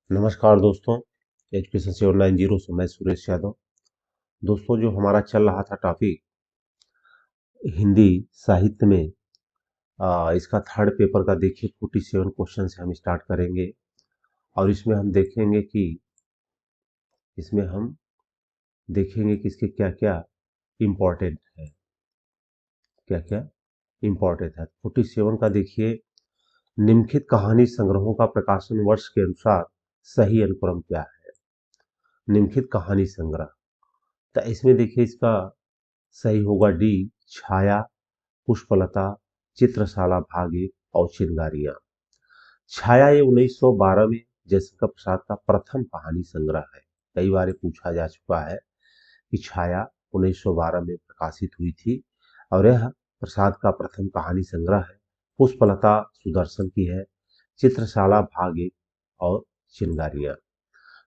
नमस्कार दोस्तों, एजुकेशन 790 से मैं सुरेश यादव। दोस्तों, जो हमारा चल रहा था टॉपिक हिंदी साहित्य में, इसका थर्ड पेपर का देखिए 47 क्वेश्चन से हम स्टार्ट करेंगे। और इसमें हम देखेंगे कि इसके क्या क्या इम्पोर्टेंट है। क्या क्या इम्पोर्टेंट है 47 का देखिए। निम्नलिखित कहानी संग्रहों का प्रकाशन वर्ष के अनुसार सही अनुक्रम क्या है। निम्नलिखित कहानी संग्रह, तो इसमें देखिए इसका सही होगा डी, छाया, पुष्पलता, चित्रशाला भाग 1 और चिंगारियां। छाया ये 1912 में जयशंकर प्रसाद का प्रथम कहानी संग्रह है। कई बार ये पूछा जा चुका है कि छाया 1912 में प्रकाशित हुई थी और यह प्रसाद का प्रथम कहानी संग्रह है। पुष्पलता सुदर्शन की है, चित्रशाला भाग 1 और चिंगारियां।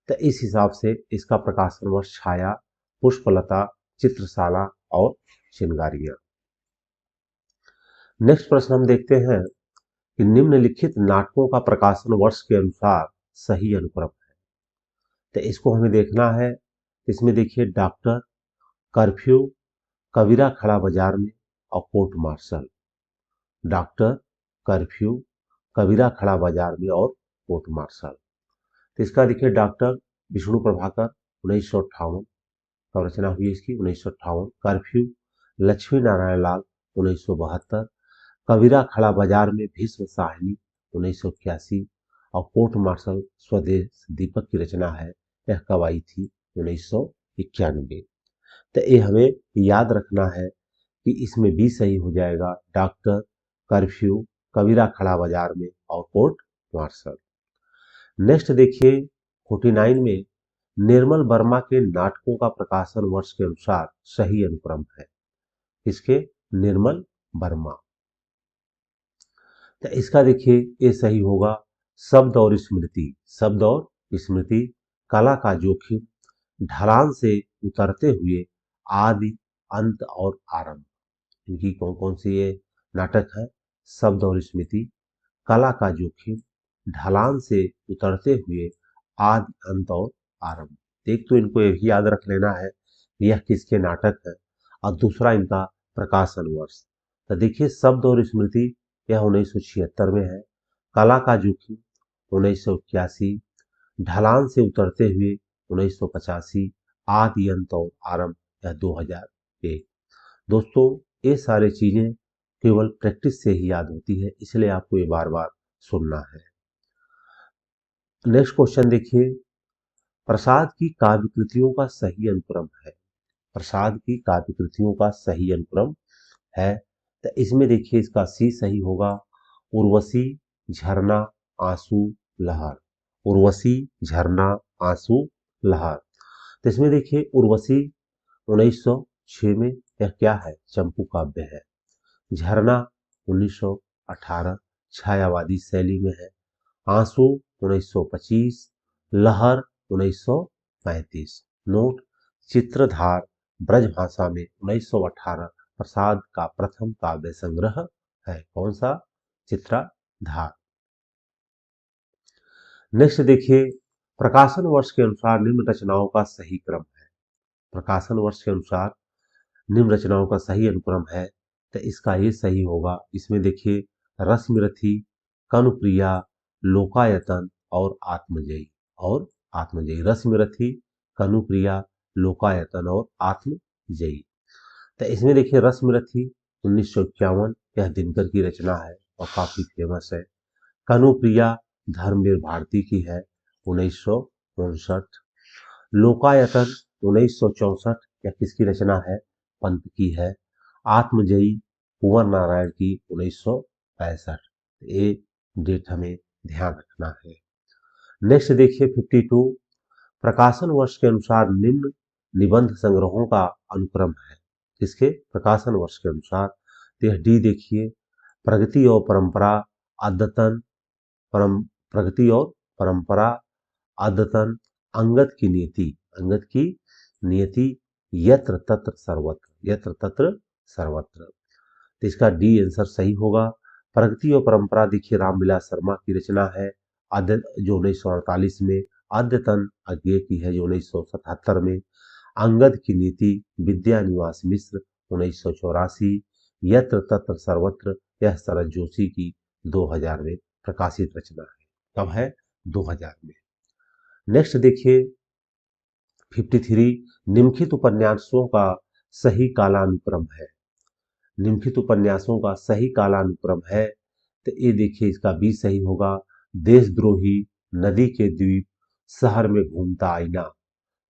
तो इस हिसाब से इसका प्रकाशन वर्ष छाया, पुष्पलता, चित्रशाला और चिंगारियां। नेक्स्ट प्रश्न हम देखते हैं कि निम्नलिखित नाटकों का प्रकाशन वर्ष के अनुसार सही अनुक्रम है। तो इसको हमें देखना है। इसमें देखिए डॉक्टर, कर्फ्यू, कबीरा खड़ा बाजार में और कोर्ट मार्शल। डॉक्टर, कर्फ्यू, कबीरा खड़ा बाजार में और कोर्ट मार्शल। तो इसका देखिए डॉक्टर विष्णु प्रभाकर 1958 कब रचना हुई इसकी 1958। कर्फ्यू लक्ष्मी नारायण लाल 1972। कबीरा खड़ा बाजार में भीष्म साहनी 1981 और कोर्ट मार्शल स्वदेश दीपक की रचना है। यह कब आई थी 1991। तो ये हमें याद रखना है कि इसमें बी सही हो जाएगा, डॉक्टर, कर्फ्यू, कबीरा खड़ा बाजार में और कोर्ट मार्शल। नेक्स्ट देखिए 49 में निर्मल वर्मा के नाटकों का प्रकाशन वर्ष के अनुसार सही अनुक्रम है। इसके निर्मल वर्मा। तो इसका देखिए ये सही होगा शब्द और स्मृति। शब्द और स्मृति, कला का जोखिम, ढलान से उतरते हुए, आदि, अंत और आरंभ। इनकी कौन कौन सी ये नाटक है? शब्द और स्मृति, कला का जोखिम, ढलान से उतरते हुए, आदि, अंत और आरंभ। एक तो इनको ये भी याद रख लेना है यह किसके नाटक है और दूसरा इनका प्रकाशन वर्ष। तो देखिए शब्द और स्मृति यह 1976 में है, कला का जोखिम 1981, ढलान से उतरते हुए 1985, आदि अंत और आरंभ यह 2001। दोस्तों, ये सारी चीजें केवल प्रैक्टिस से ही याद होती है, इसलिए आपको ये बार बार सुनना है। नेक्स्ट क्वेश्चन देखिए, प्रसाद की काव्य कृतियों का सही अनुक्रम है। प्रसाद की काव्य कृतियों का सही अनुक्रम है। तो इसमें देखिए इसका सी सही होगा, उर्वशी, झरना, आंसू, लहर। उर्वशी, झरना, आंसू, लहर। तो इसमें देखिए उर्वशी 1906 में यह क्या है? चंपू काव्य है। झरना 1918 छायावादी शैली में है। आंसू 1925, लहर 1935। नोट, चित्रधार ब्रजभाषा में 1918 प्रसाद का प्रथम काव्य संग्रह है। कौन सा? चित्रधार। नेक्स्ट देखिए, प्रकाशन वर्ष के अनुसार निम्न रचनाओं का सही क्रम है। प्रकाशन वर्ष के अनुसार निम्न रचनाओं का सही अनुक्रम है। तो इसका ये सही होगा। इसमें देखिए रश्मिरथी, कनुप्रिया, लोकायतन और आत्मजयी। रश्मिरथी, कनुप्रिया, लोकायतन और आत्मजयी। तो इसमें देखिए रश्मिरथी 1951 यह दिनकर की रचना है और काफी फेमस है। कनुप्रिया धर्मवीर भारती की है 1959। लोकायतन 1964 यह किसकी रचना है? पंत की है। आत्मजयी कुंवर नारायण की 1965। ये डेट हमें ध्यान रखना है। नेक्स्ट देखिए 52, प्रकाशन वर्ष के अनुसार निम्न निबंध संग्रहों का अनुक्रम है। किसके? प्रकाशन वर्ष के अनुसार। तो यह डी देखिए, प्रगति और परंपरा, अद्यतन, प्रगति और परंपरा, अद्यतन, अंगद की नीति, यत्र तत्र सर्वत्र। तो इसका डी आंसर सही होगा। प्रगति और परंपरा देखिए रामविलास शर्मा की रचना है आद्य जो 1948 में, अद्यतन अज्ञेय की है जो 1977 में, अंगद की नीति विद्या निवास मिश्र 1984, यत्र तत्र सर्वत्र यह शरद जोशी की 2000 में प्रकाशित रचना है। कब है? 2000 में। नेक्स्ट देखिए 53, निम्नलिखित उपन्यासों का सही कालानुक्रम है। निम्नलिखित उपन्यासों का सही कालानुक्रम है, तो ये देखिए इसका बी सही होगा। देशद्रोही, नदी के द्वीप, शहर में घूमता आईना।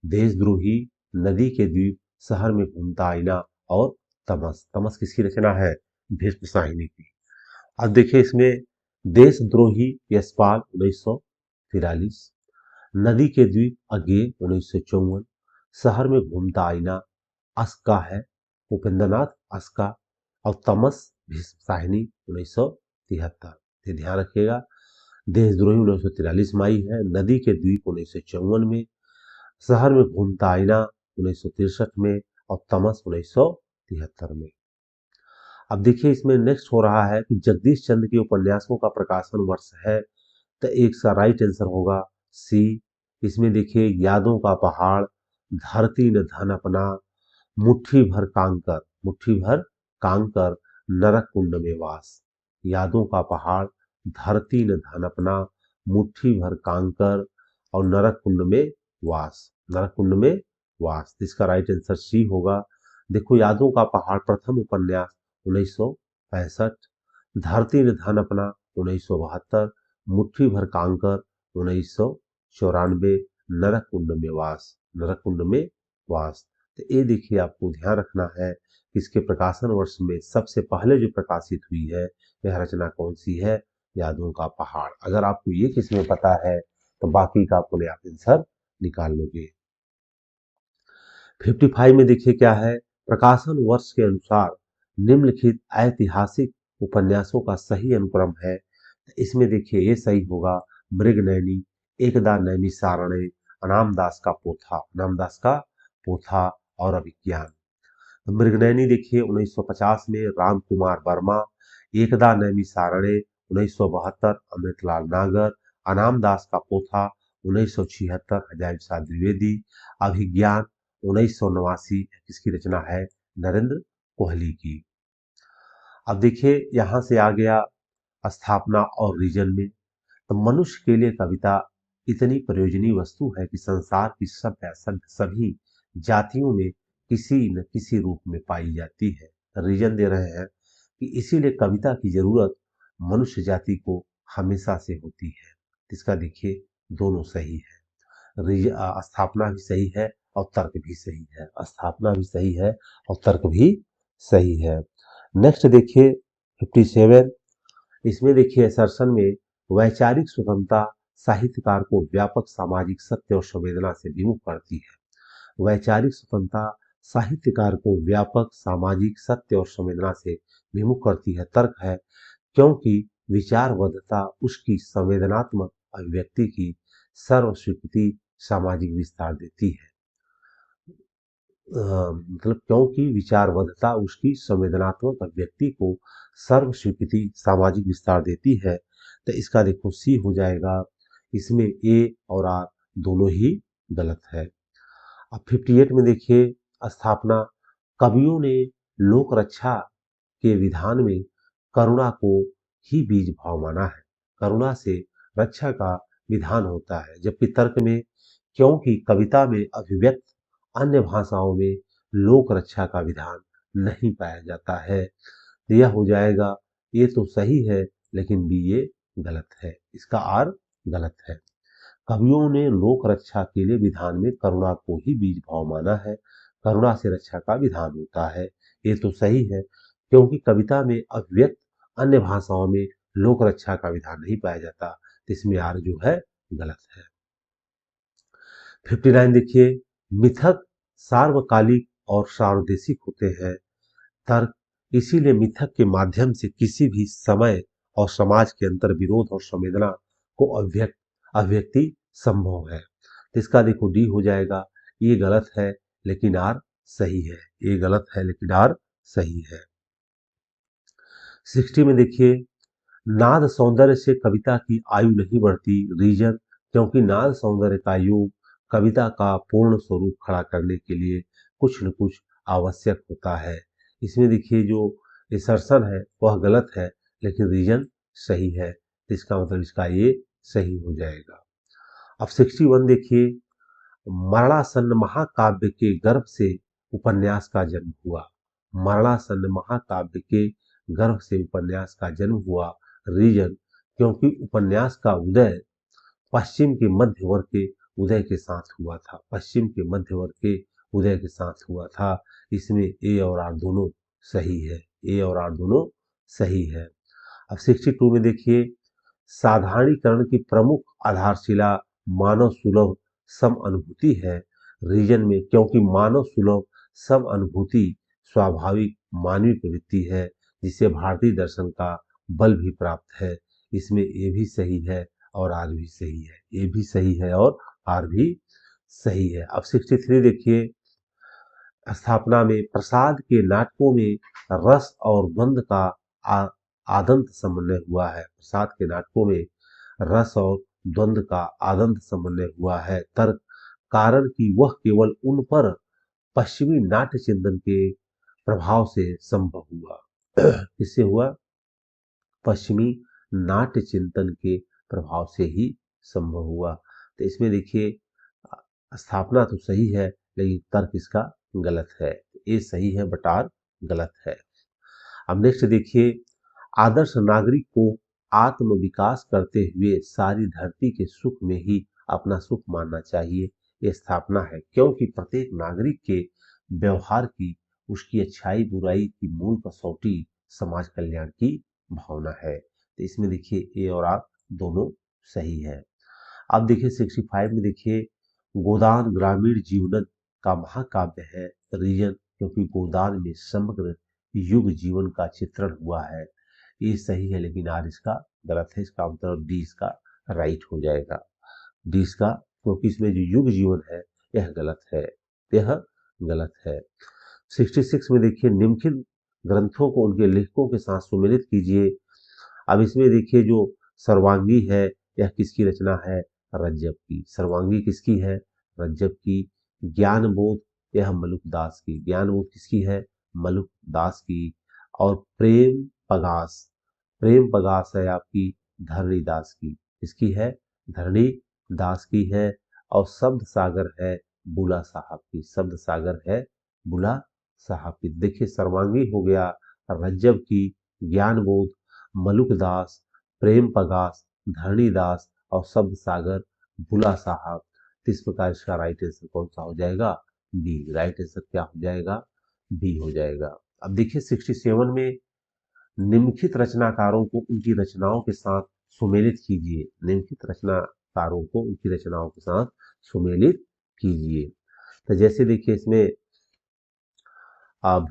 देशद्रोही, नदी के द्वीप, शहर में घूमता आईना और तमस। तमस किसकी रचना है? भीष्म शाहिनी की। अब देखिए इसमें देशद्रोही यशपाल 1943, नदी के द्वीप अज्ञेय 1954, शहर में घूमता आईना अस्का है उपेंद्रनाथ अस्का, और तमस भीष्म शाहिनी 1973। ध्यान रखिएगा, देशद्रोही 1943 में आई है, नदी के द्वीप 1954 में, शहर में घूमता आईना 1963 में, और तमस 1973 में। अब देखिए इसमें नेक्स्ट हो रहा है कि जगदीश चंद्र के उपन्यासों का प्रकाशन वर्ष है, तो एक सा राइट आंसर होगा सी। इसमें देखिए यादों का पहाड़, धरती ने धन अपना, मुट्ठी भर कांकर, मुट्ठी भर कांकर, नरक कुंड में वास। यादों का पहाड़, धरती ने धन अपना, मुट्ठी भर कांकर और नरक कुंड में वास। नरक कुंड में वास, इसका राइट आंसर सी होगा। देखो यादों का पहाड़ प्रथम उपन्यास 1965, धरती ने धन अपना 1972, मुट्ठी भर कांकर 1994, नरक कुंड में वास, नरक कुंड में वास। तो ये देखिए आपको ध्यान रखना है कि इसके प्रकाशन वर्ष में सबसे पहले जो प्रकाशित हुई है यह रचना कौन सी है? यादों का पहाड़। अगर आपको ये किस्में पता है तो बाकी का अपने आप आंसर निकाल लोगे। 55 में देखिए क्या है, प्रकाशन वर्ष के अनुसार निम्नलिखित ऐतिहासिक उपन्यासों का सही अनुक्रम है। इसमें देखिए ये सही होगा, मृगनयनी, एकदा नैमिषारण्य, अनामदास का पोथा, अनामदास का पोथा और अभिज्ञान। मृगनयनी देखिए 1950 में राम कुमार वर्मा, एकदा नैमिषारण्य 1972 अमृतलाल नागर, अनामदास का पोथा 1976 अजय प्रसाद द्विवेदी, अभिज्ञान 1989 किसकी रचना है? नरेंद्र कोहली की। अब देखिए यहां से आ गया स्थापना और रीजन में। तो मनुष्य के लिए कविता इतनी प्रयोजनीय वस्तु है कि संसार की सभी जातियों में किसी न किसी रूप में पाई जाती है। रीजन दे रहे हैं कि इसीलिए कविता की जरूरत मनुष्य जाति को हमेशा से होती है। इसका देखिए दोनों सही है, स्थापना भी सही है और तर्क भी सही है। स्थापना भी सही है और तर्क भी सही है। नेक्स्ट देखिए 57, इसमें देखिए असर्शन में वैचारिक स्वतंत्रता साहित्यकार को व्यापक सामाजिक सत्य और संवेदना से विमुख करती है। वैचारिक स्वतंत्रता साहित्यकार को व्यापक सामाजिक सत्य और संवेदना से विमुख करती है। तर्क है क्योंकि विचारबद्धता उसकी संवेदनात्मक अभिव्यक्ति की सर्वस्वीकृति सामाजिक विस्तार देती है। मतलब क्योंकि विचारबद्धता उसकी संवेदनात्मक अभिव्यक्ति को सर्व स्वीकृति सामाजिक विस्तार देती है। तो इसका देखो सी हो जाएगा। इसमें ए और आर दोनों ही गलत है। अब 58 में देखिए स्थापना, कवियों ने लोक रक्षा के विधान में करुणा को ही बीज भाव माना है। करुणा से रक्षा का विधान होता है, जबकि तर्क में क्योंकि कविता में अभिव्यक्त अन्य भाषाओं में लोक रक्षा का विधान नहीं पाया जाता है। तो यह हो जाएगा, ये तो सही है लेकिन बी ये गलत है। इसका आर गलत है। कवियों ने लोक रक्षा के लिए विधान में करुणा को ही बीज भाव माना है। करुणा से रक्षा का विधान होता है, ये तो सही है क्योंकि कविता में अभिव्यक्त अन्य भाषाओं में लोक रक्षा का विधान नहीं पाया जाता। तो इसमें आर जो है गलत है। 59 देखिए, मिथक सार्वकालिक और सार्वदेशिक होते हैं। तर्क, इसीलिए मिथक के माध्यम से किसी भी समय और समाज के अंतर विरोध और संवेदना को अभिव्यक्ति संभव है। तो इसका देखो डी हो जाएगा। ये गलत है लेकिन आर सही है। ये गलत है लेकिन आर सही है। 60 में देखिए, नाद सौंदर्य से कविता की आयु नहीं बढ़ती। रीजन, क्योंकि नाद सौंदर्य का योग कविता का पूर्ण स्वरूप खड़ा करने के लिए कुछ न कुछ आवश्यक होता है। इसमें देखिए जो असर्शन है वह गलत है, लेकिन रीजन सही है, तो इसका मतलब इसका ये सही हो जाएगा। अब 61 देखिए, मरणासन्न महाकाव्य के गर्भ से उपन्यास का जन्म हुआ। मरणासन्न महाकाव्य के गर्भ से उपन्यास का जन्म हुआ। रीजन, क्योंकि उपन्यास का उदय पश्चिम के मध्य वर्ग के उदय के साथ हुआ था। पश्चिम के मध्य वर्ग के उदय के साथ हुआ था। इसमें ए और आर दोनों सही है। ए और आर दोनों सही है। अब 62 में देखिए, साधारणीकरण की प्रमुख आधारशिला मानव सुलभ सम अनुभूति है। रीजन में, क्योंकि मानव सुलभ सम अनुभूति स्वाभाविक मानवीय प्रवृत्ति है, जिसे भारतीय दर्शन का बल भी प्राप्त है। इसमें ए भी सही है और आर भी सही है। ए भी सही है और आर भी सही है। अब 63 देखिए, स्थापना में प्रसाद के नाटकों में रस और द्वंद्व का आ, आदंत समन्वय हुआ है। प्रसाद के नाटकों में रस और द्वंद्व का आदंत समन्वय हुआ है। तर्क, कारण कि वह केवल उन पर पश्चिमी नाट्य चिंतन के प्रभाव से संभव हुआ। इससे हुआ पश्चिमी नाट्य चिंतन के प्रभाव से ही संभव हुआ। तो इसमें देखिए स्थापना तो सही है, लेकिन तर्क इसका गलत है। ए सही है बट आर गलत है। अब नेक्स्ट देखिए, आदर्श नागरिक को आत्म विकास करते हुए सारी धरती के सुख में ही अपना सुख मानना चाहिए। ये स्थापना है, क्योंकि प्रत्येक नागरिक के व्यवहार की, उसकी अच्छाई बुराई की मूल कसौटी समाज कल्याण की भावना है। तो इसमें देखिए ए और आर दोनों सही है। अब देखिए 65 में देखिए, गोदान ग्रामीण जीवन का महाकाव्य है। रीजन, क्योंकि गोदान में समग्र युग जीवन का चित्रण हुआ है। ये सही है, लेकिन आर इसका गलत है। इसका मतलब डी इसका राइट हो जाएगा। डी इसका, क्योंकि इसमें जो युग जीवन है यह गलत है। यह गलत है। 66 में देखिए, निम्नलिखित ग्रंथों को उनके लेखकों के साथ सुमेलित कीजिए। अब इसमें देखिए जो सर्वांगी है यह किसकी रचना है? रज्जब की। सर्वांगी किसकी है? रज्जब की। ज्ञानबोध यह मलुकदास की। ज्ञानबोध किसकी है? मलुकदास की। और प्रेम पगास, प्रेम पगास है आपकी धरणीदास की। किसकी है? धरणीदास की है। और शब्द सागर है बुला साहब की। शब्द सागर है बुला साहब की। देखिए सर्वांगी हो गया रज्जब की, ज्ञानबोध मलुकदास, प्रेम पगास, धरणीदास और शब्द सागर बुला साहब। तो इस प्रकार इसका राइट आंसर कौन सा हो जाएगा? बी। राइट आंसर क्या हो जाएगा? बी हो जाएगा। अब देखिए 67 में, निम्नलिखित रचनाकारों को उनकी रचनाओं के साथ सुमेलित कीजिए। निम्नलिखित रचनाकारों को उनकी रचनाओं के साथ सुमेलित कीजिए। तो जैसे देखिए इसमें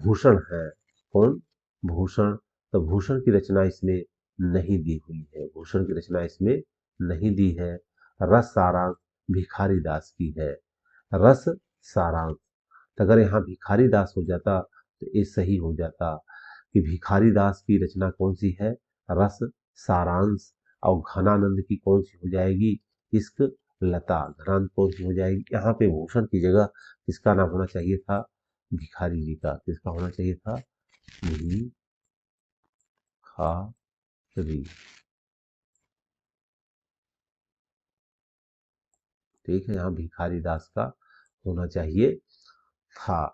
भूषण है। कौन? भूषण। तो भूषण की रचना इसमें नहीं दी हुई है। भूषण की रचना इसमें नहीं दी है। रस सारांश भिखारी दास की है। रस सारांश। तो अगर यहाँ भिखारी दास हो जाता तो ये सही हो जाता कि भिखारी दास की रचना कौन सी है? रस सारांश। और घनानंद की कौन सी हो जाएगी? इश्क लता। घनानंद कौन सी हो जाएगी? यहाँ पे भूषण की जगह किसका नाम होना चाहिए था? भिखारी जी का। किसका होना चाहिए था? भिखारी। ठीक है, यहाँ भिखारी दास का होना चाहिए था।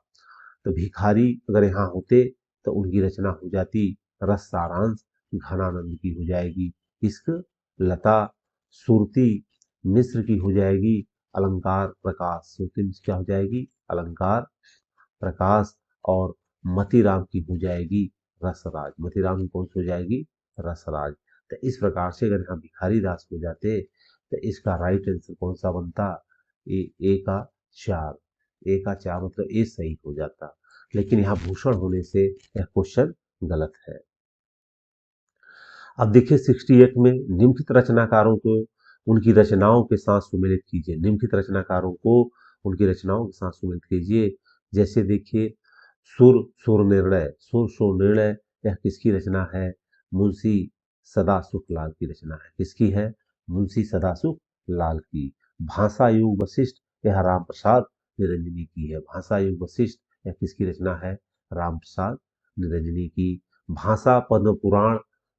तो भिखारी अगर यहाँ होते तो उनकी रचना हो जाती रस सारांश, घनानंद की हो जाएगी इश्क लता। सुरती मिश्र की हो जाएगी अलंकार प्रकाश। सुरती मिश्र क्या हो जाएगी? अलंकार प्रकाश। और मतीराम की हो जाएगी रसराज। मतीराम की कौन सी हो जाएगी? रसराज। तो इस प्रकार से अगर यहाँ भिखारी दास हो जाते तो इसका राइट आंसर कौन सा बनता? ए का 4। ए का 4 मतलब ए सही हो जाता, लेकिन यहाँ भूषण होने से यह क्वेश्चन गलत है। अब देखिए 68 में, निम्नलिखित रचनाकारों को उनकी रचनाओं के साथ सुमेलित कीजिए। निम्नलिखित रचनाकारों को उनकी रचनाओं के साथ सुमेलित कीजिए। जैसे देखिए सुर सुर निर्णय। सुर सुर निर्णय यह किसकी रचना है? मुंशी सदासुख लाल की रचना है। किसकी है? मुंशी सदासुख लाल की। भाषा युग वशिष्ठ यह राम प्रसाद निरंजनी की है। भाषा युग वशिष्ठ यह किसकी रचना है? राम प्रसाद निरंजनी की। भाषा पद्म पुराण,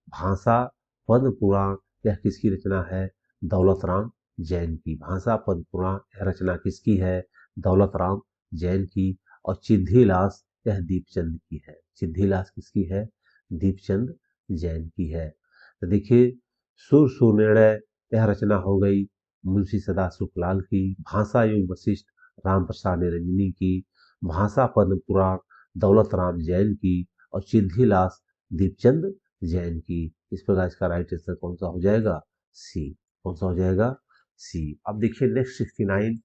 भाषा पद्म पुराण यह किसकी रचना है? दौलत राम जैन की। भाषा पद्म पुराण यह रचना किसकी है? दौलत राम जैन की। और चिद्धिलास यह दीपचंद की है। चिद्धिलास किसकी है? दीपचंद जैन की है। तो देखिए, सुर सुनिर्णय यह रचना हो गई मुंशी सदासुख लाल की। भाषा युग वशिष्ठ राम प्रसाद निरंजनी की। भाषा पद्म पुराण दौलत राम जैन की। और चिद्धिलास दीपचंद जैन की। इस प्रकार इसका राइट आंसर कौन सा हो जाएगा? सी। कौन सा हो जाएगा? सी। अब देखिए नेक्स्ट 69,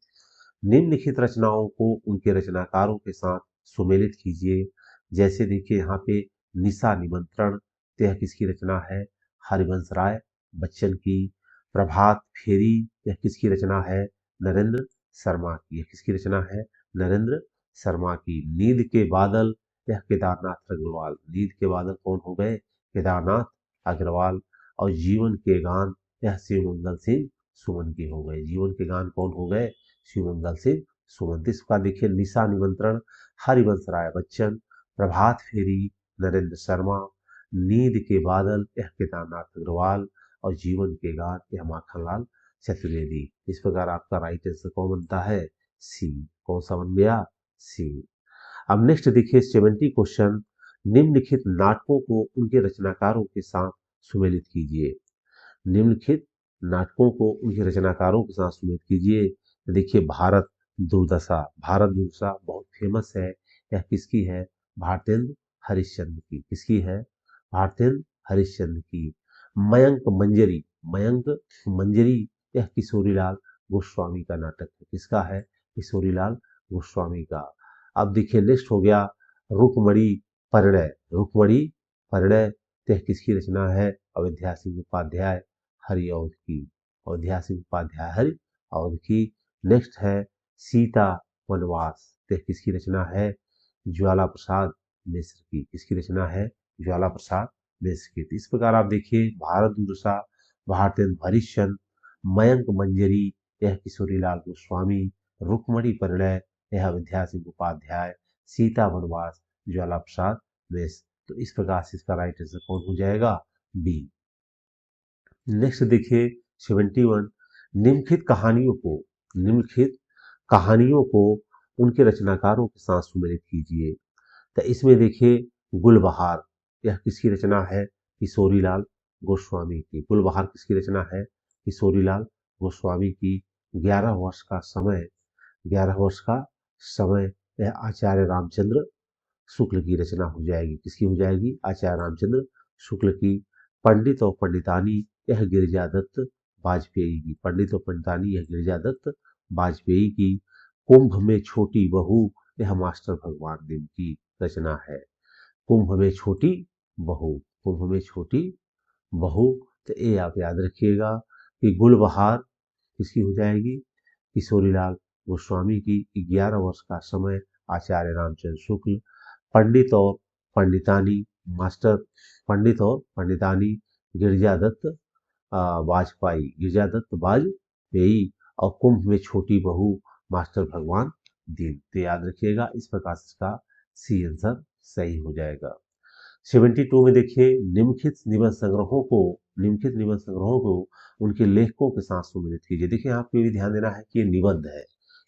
निम्नलिखित रचनाओं को उनके रचनाकारों के साथ सुमेलित कीजिए। जैसे देखिए यहाँ पे निशा निमंत्रण, तो यह किसकी रचना है? हरिवंश राय बच्चन की। प्रभात फेरी यह किसकी रचना है? नरेंद्र शर्मा की। यह किसकी रचना है? नरेंद्र शर्मा की। नींद के बादल यह केदारनाथ अग्रवाल। नींद के बादल कौन हो गए? केदारनाथ अग्रवाल। और जीवन के गान यह शिवमंगल सिंह सुमन के हो गए। जीवन के गान कौन हो गए? शिवमंगल सिंह सुमन। इसका देखिए निशा निमंत्रण हरिवंश राय बच्चन, प्रभात फेरी नरेंद्र शर्मा, नींद के बादल यह केदारनाथ अग्रवाल, और जीवन के गान यह माखनलाल चतुर्वेदी। इस प्रकार आपका राइट आंसर कौन बनता है? सी। कौन सा बन गया? सी। अब नेक्स्ट देखिए 70 क्वेश्चन, निम्नलिखित नाटकों को उनके रचनाकारों के साथ सुमेलित कीजिए। निम्नलिखित नाटकों को उनके रचनाकारों के साथ सुमेलित कीजिए। तो देखिए भारत दुर्दशा, भारत दुर्दशा बहुत फेमस है। यह किसकी है? भारतेंद्र हरिश्चंद्र की। किसकी है? भारतेंद्र हरिश्चंद्र की। मयंक मंजरी, मयंक मंजरी यह किशोरीलाल गोस्वामी का नाटक है। किसका है? किशोरीलाल गोस्वामी का। अब देखिए नेक्स्ट हो गया रुक्मणी परिणय। रुक्मणी परिणय यह किसकी रचना है? अयोध्या सिंह उपाध्याय हरि अवध की। अयोध्या सिंह उपाध्याय हरि अवध की। नेक्स्ट है सीता वनवास, यह किसकी रचना है? ज्वाला प्रसाद मिश्र की। किसकी रचना है? ज्वाला प्रसाद मिश्र की। तो इस प्रकार आप देखिए भारत दुर्दशा, भारतेंद्र हरिश्चंद्र, मयंक मंजरी यह किशोरीलाल गोस्वामी, रुक्मणी परिणय यह अयोध्या सिंह उपाध्याय, सीता वनवास ज्वाला प्रसाद मिश्र। तो इस प्रकार से इसका राइट आंसर कौन हो जाएगा? बी। नेक्स्ट देखिए 71, निम्नलिखित कहानियों को उनके रचनाकारों के साथ सुमेलित कीजिए। तो इसमें देखिए गुलबहार यह किसकी रचना है? किशोरीलाल गोस्वामी की। गुलबहार किसकी रचना है? किशोरीलाल गोस्वामी की। 11 वर्ष का समय, 11 वर्ष का समय यह आचार्य रामचंद्र शुक्ल की रचना हो जाएगी। किसकी हो जाएगी? आचार्य रामचंद्र शुक्ल की। पंडित और पंडितानी यह गिरिजा दत्त वाजपेयी की। पंडित और पंडितानी यह गिरिजा दत्त वाजपेयी की। कुंभ में छोटी बहू यह मास्टर भगवान देव की रचना है। कुंभ में छोटी बहू, कुंभ में छोटी बहू। तो ये आप याद रखिएगा कि गुलबहार किसकी हो जाएगी? किशोरीलाल गोस्वामी की। 11 वर्ष का समय आचार्य रामचंद्र शुक्ल। पंडित और पंडितानी मास्टर, पंडित और पंडितानी गिरिजा दत्त वाजपेयी, गिरिजा दत्त वाजपेयी। और कुंभ में छोटी बहू मास्टर भगवान दीन। तो याद रखिएगा इस प्रकार से इसका सी आंसर सही हो जाएगा। 72 में देखिए निम्नलिखित निबंध संग्रहों को उनके लेखकों के साथ सुमेलित कीजिए। देखिए आपको ये भी ध्यान देना है कि ये निबंध है।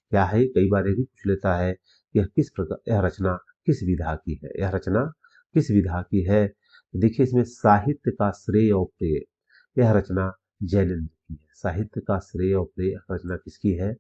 क्या है? कई बार ये भी पूछ लेता है कि यह किस प्रकार, यह रचना किस विधा की है? यह रचना किस विधा की है? देखिए इसमें साहित्य का श्रेय और प्रेय यह रचना जैनेन्द्र की है। साहित्य का श्रेय और प्रेय रचना किसकी है?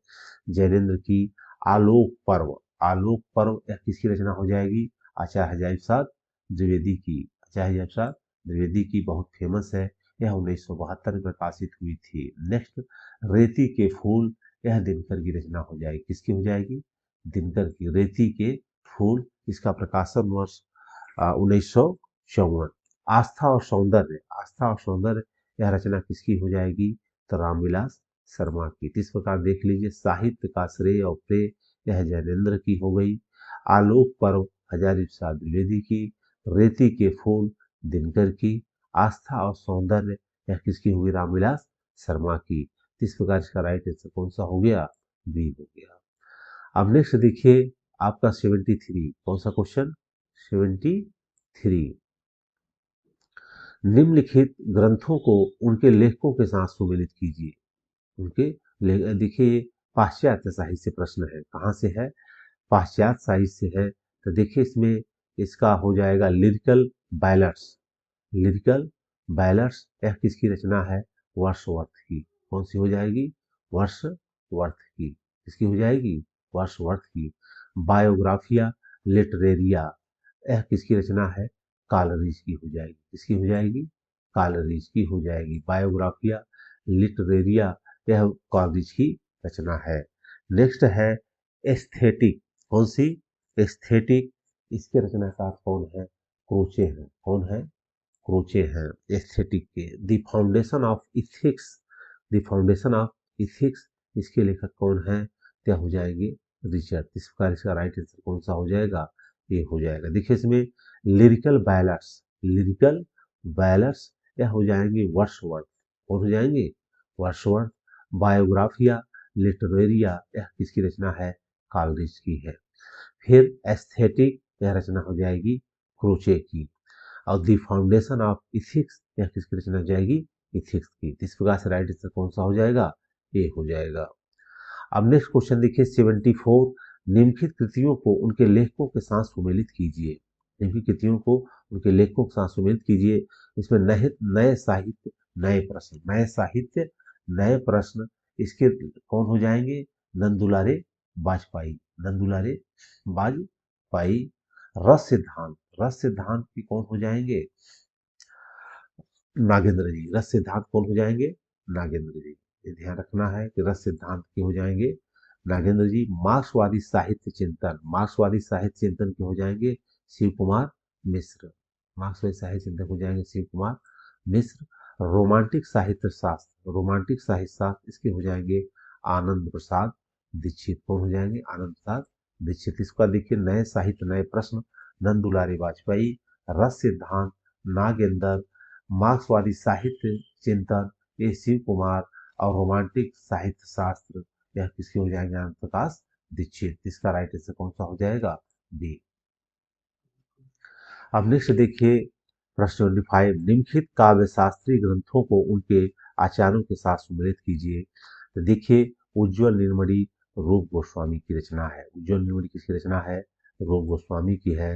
जैनेन्द्र की। आलोक पर्व, आलोक पर्व यह किसकी रचना हो जाएगी? आचार्य हजारी प्रसाद द्विवेदी की। आचार्य हजारी प्रसाद द्विवेदी की बहुत फेमस है। यह 1972 में प्रकाशित हुई थी। नेक्स्ट रेती के फूल यह दिनकर की रचना हो जाएगी। किसकी हो जाएगी? दिनकर की। रेती के फूल, इसका प्रकाशन वर्ष 1954। आस्था और सौंदर्य, आस्था और सौंदर्य यह रचना किसकी हो जाएगी? तो रामविलास शर्मा की। तो इस प्रकार देख लीजिए साहित्य का श्रेय और प्रेय यह जैनेन्द्र की हो गई। आलोक पर्व हजारी प्रसाद द्विवेदी की। रेती के फूल दिनकर की। आस्था और सौंदर्य, यह किसकी होगी? रामविलास शर्मा की। तो इस प्रकार इसका राइट आंसर कौन सा हो गया? बी हो गया। अब नेक्स्ट देखिए आपका 73, कौन सा क्वेश्चन? 73, निम्नलिखित ग्रंथों को उनके लेखकों के साथ सुमेलित कीजिए। उनके देखिए पाश्चात्य साहित्य से प्रश्न है, कहाँ से है? पाश्चात्य साहित्य से है। तो देखिए इसमें इसका हो जाएगा लिरिकल बैलट्स। लिरिकल बैलट्स यह किसकी रचना है? वर्ड्सवर्थ की। कौन सी हो जाएगी? वर्ड्सवर्थ की। किसकी हो जाएगी? वर्ड्सवर्थ की। बायोग्राफिया लिटरेरिया यह किसकी रचना है? कालरीज की हो जाएगी। किसकी हो जाएगी? कालरीज की हो जाएगी। बायोग्राफिया लिटरेरिया यह कालरीज की रचना है। नेक्स्ट है एस्थेटिक। कौन सी? एस्थेटिक। इसके रचनाकार कौन है? क्रोचे हैं। कौन है? क्रोचे हैं एस्थेटिक के। The foundation of ethics. The foundation of ethics इसके लेखक कौन है? क्या हो जाएंगे? रिचर्ड। इस प्रकार इसका राइट आंसर कौन सा हो जाएगा? ये हो जाएगा। देखिए इसमें लिरिकल बैलट्स, लिरिकल बैलट्स यह हो जाएंगे वर्ड्सवर्थ। कौन हो जाएंगे? वर्ड्सवर्थ। बायोग्राफिया लिटरेरिया यह किसकी रचना है? कालरीज की है। फिर एस्थेटिक यह रचना हो जाएगी क्रोचे की। और द फाउंडेशन ऑफ इथिक्स यह किसकी रचना हो जाएगी? इथिक्स की। इस प्रकार से राइट आंसर कौन सा हो जाएगा? ए हो जाएगा। अब नेक्स्ट क्वेश्चन देखिए 74, निम्नलिखित कृतियों को उनके लेखकों के साथ सुमेलित कीजिए। निम्नलिखित कृतियों को उनके लेखकों के साथ सुमेलित कीजिए। इसमें नए साहित्य नए प्रश्न, नए साहित्य नए प्रश्न इसके कौन हो जाएंगे? नंदुलारे वाजपेयी। नंदुलारे वाजपेयी। रस सिद्धांत, रस सिद्धांत की कौन हो जाएंगे? नागेंद्र जी। रस सिद्धांत कौन हो जाएंगे? नागेंद्र जी। ये ध्यान रखना है कि रस सिद्धांत के हो जाएंगे नागेंद्र जी। मार्क्सवादी साहित्य चिंतन, मार्क्सवादी साहित्य चिंतन के हो जाएंगे शिव कुमार मिश्र। मार्क्सवादी साहित्य चिंतन हो जाएंगे शिव कुमार मिश्र। रोमांटिक साहित्य शास्त्र, रोमांटिक साहित्य शास्त्र इसके हो जाएंगे आनंद प्रसाद दीक्षित। कौन हो जाएंगे? आनंद प्रसाद दीक्षित। इसका देखिए नए साहित्य नए प्रश्न नंदुलारे वाजपेयी, रस सिद्धांत नागेंद्र, मार्क्सवादी साहित्य चिंतन ए शिव कुमार और रोमांटिक साहित्य शास्त्र यह किसके हो जाएंगे? आनंद प्रकाश दीक्षित। इसका राइट आंसर कौन सा हो जाएगा? बी। अब नेक्स्ट देखिए प्रश्न 25, निम्नलिखित काव्य शास्त्रीय ग्रंथों को उनके आचार्यों के साथ सुमेलित कीजिए। तो देखिए उज्ज्वल निर्मणी रूप गोस्वामी की रचना है। उज्ज्वल निर्मणी किसकी रचना है? रूप गोस्वामी की है।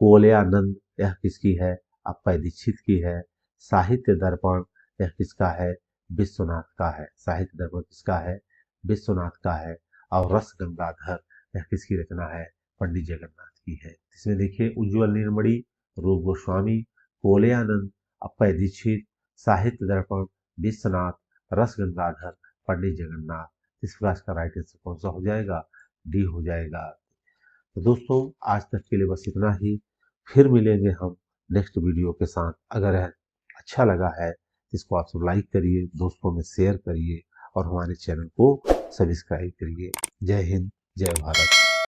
कोलयानंद यह किसकी है? अप्पय दीक्षित की है। साहित्य दर्पण यह किसका है? विश्वनाथ का है। साहित्य दर्पण किसका है? विश्वनाथ का है। और रस गंगाधर यह किसकी रचना है? पंडित जगन्नाथ की है। इसमें देखिए उज्ज्वल निर्मणी रूप गोस्वामी, कोलयानंद, अप्पय दीक्षित, साहित्य दर्पण विश्वनाथ, रस गंगाधर, पंडित जगन्नाथ। इस प्रकार का राइट आंसर कौन सा हो जाएगा? डी हो जाएगा। तो दोस्तों आज तक के लिए बस इतना ही। फिर मिलेंगे हम नेक्स्ट वीडियो के साथ। अगर अच्छा लगा है तो इसको आप सब लाइक करिए, दोस्तों में शेयर करिए और हमारे चैनल को सब्सक्राइब करिए। जय हिंद, जय भारत।